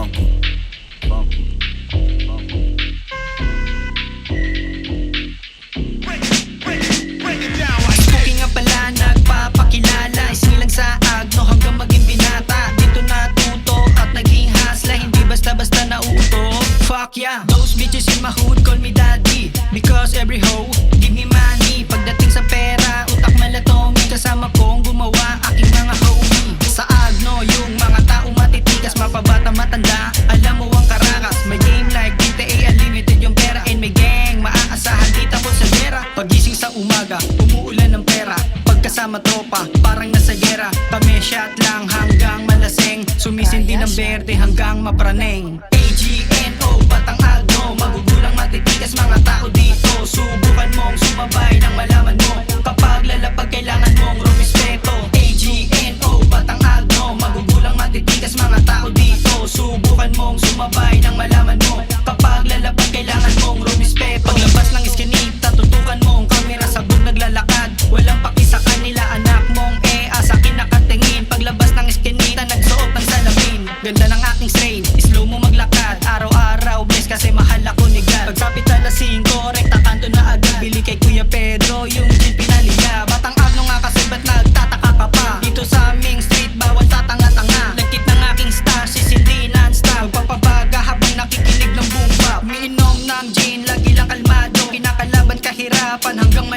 funky, funky, funky. Spooky nga pala, nagpapakilala. Isilang sa agno hanggang maging binata. Dito natuto at naging hasla. Hindi basta-basta nauuto. Fuck yeah, those bitches in my hood call me daddy. Because every hoe give me money. Pagdating sa pera, utak malatomi. Kasama kong gumawa aking mga homie. Sa agno, yung mga taong matitikas, mapabata matanda, alam mo ang karakas. May game like GTA Unlimited yung pera. And may gang, maaasahan dito ko sa gera. Pagising sa umaga, umuulan ng pera. Pagkasama tropa, parang nasa gera. Kami shot lang hanggang malaseng. Sumisindi ng berde hanggang mapraneng. AGNO, Batang Agno, magugulang matitikas mga tao dito. Subukan mong sumabay nang malaman mo. Kapag lalapag kailangan mong rumispeto. AGNO, Batang Agno, magugulang matitikas mga tao dito. Subukan mong sumabay nang malaman mo. Kapag lalapag kailangan mong rumispeto. Paglabas ng iskinita, tutukan mong kamera sabog naglalakad. Walang paki sa kanila, anak mong sa akin nakatingin. Paglabas ng iskinita, nagsuot ng salamin. Ganda ng aking strain, slow mo maglakad. Araw-araw bless kasi mahal ako ni God. Pagkapital na 5, rekta kanto na agad. Bili kay Kuya Pedro yung gin pinalila. Batang Agno nga kasi ba't nagtataka ka pa? Dito sa aming street bawal tatanga-tanga. Nagkit ng aking star, sisindi non-stop. Magpapabaga habang nakikinig ng boom bap. Umiinom ng gin, lagi lang kalmado. Kinakalaban kahirapan hanggang